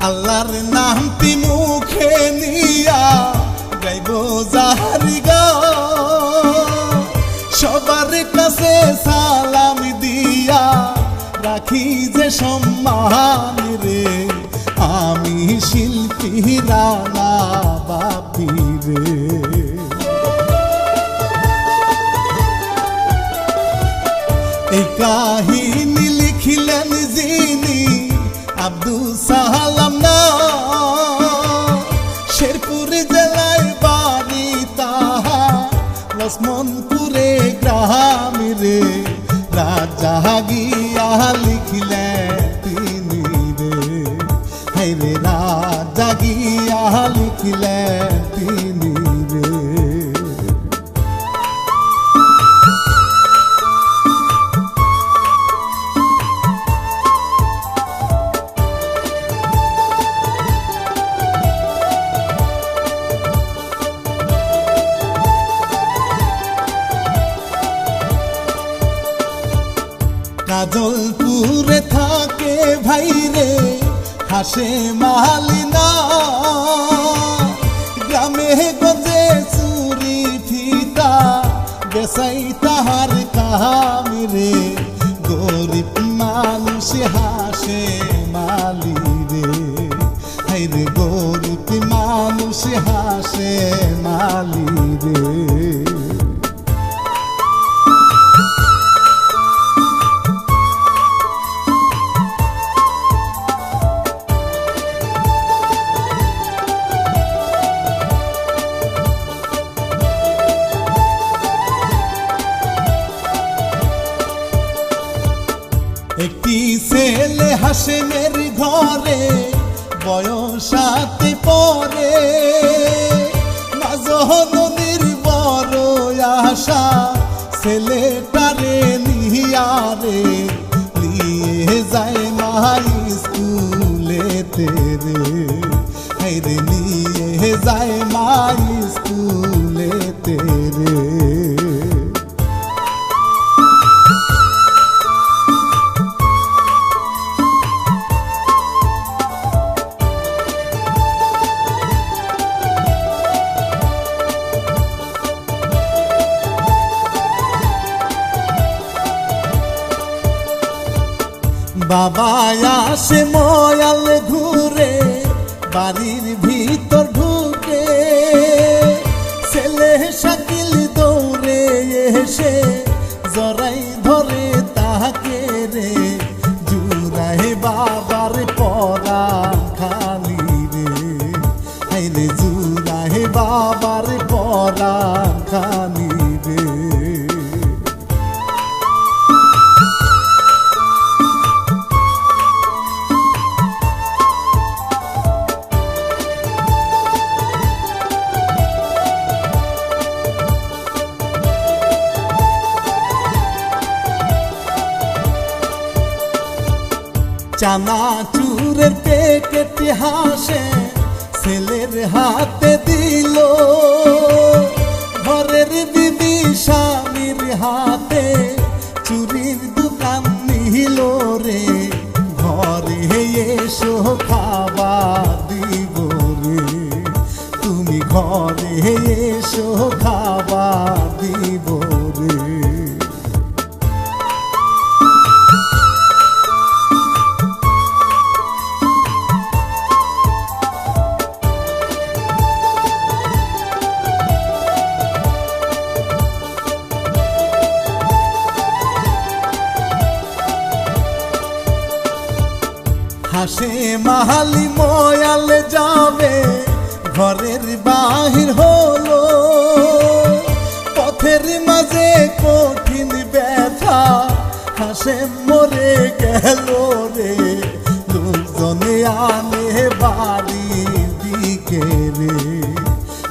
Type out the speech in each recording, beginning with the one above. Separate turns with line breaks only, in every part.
আল্লাহর নামটি মুখে নিয়া গাইব যাহারি গান, সবার কাছে সালাম দিয়া রাখি যে সম্মান রে, আমি শিল্পী রানা বাপি রে। এই কাহিনী লিখিলেন যিনি আব্দুল সালাম না, শেরপুর জেলায় বাড়ি তাহা লক্ষ্মণপুরে গ্রাম রে, রাজা গিয়া লিখিলেন তিনি রে, হায় রে রাজা গিয়া লিখিলেন তিনি রে। কাজলপুরে থাকে ভাই রে হাসে মালিনা, গ্রামে গজে চুরি ফিতা বেসাই তাহার কাম রে, গরিব মানুষ হাসে মালি রে, হায় রে গরিব মানুষ হাসে মালি রে। একটি ছেলে হাসেমের ঘরে বয়সাতে পরে, মাজননির বড় আশা ছেলেটারে নিয়ারে, নিয়ে যায় মাই স্কুলেতে রে, হায় রে নিয়ে যায় মাই স্কুলেতে রে। বাবা আসে ময়াল ঘুরে বাড়ির ভিতর ঢুকে, ছেলে শাকিল দৌড়ে এসে জড়াই ধরে তাকে রে, জুড়াই বাবার পরা খালি রে, হায় রে জুড়াই বাবার পরা খালি রে। চানাচুরের প্যাকেট হাসে ছেলের হাতে দিল, ঘরের বিবি স্বামীর হাতে চুরির দোকান নিল রে, ঘরে এসো খাবার দিব রে, তুমি ঘরে এসো খাবার দিব রে। হাসে মাহালি ময়াল যাবে ঘরের বাহির হলো, পথের মাঝে কঠিন ব্যথা হাসে মরে গেল রে, লোকজনে আনে বাড়ি দিকে রে,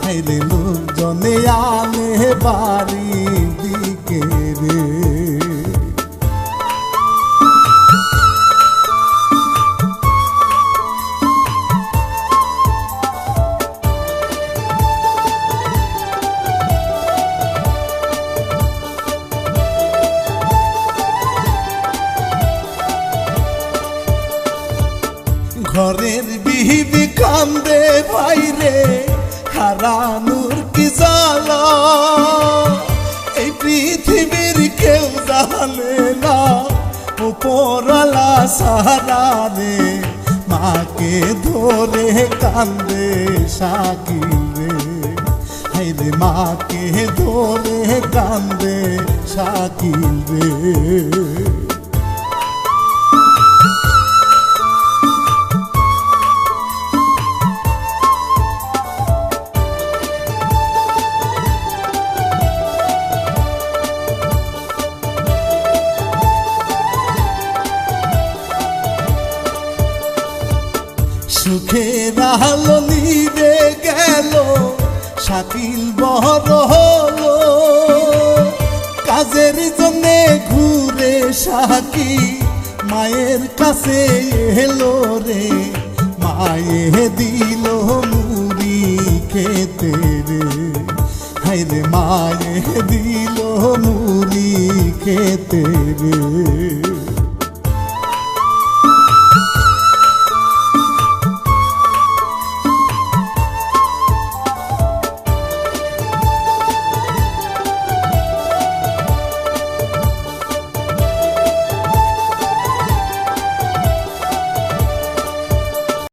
হায় রে লোকজনে আনে বাড়ি দিকে রে। ঘরের হারানোর কি জ্বালা এই পৃথিবীর কেউ জানে না উপরওয়ালা সারা রে মাকে ধরে কান্দে শাকিল রে হায়রে মাকে ধরে কান্দে শাকিল রে সুখের আলো নিভে গেল শাকিল বড় হলো কাজের জন্যে ঘুরে শাকি মায়ের কাছে এলো রে মায়ে দিল মুড়ি খেতে রে হায়রে মায়ে দিল মুড়ি খেতে রে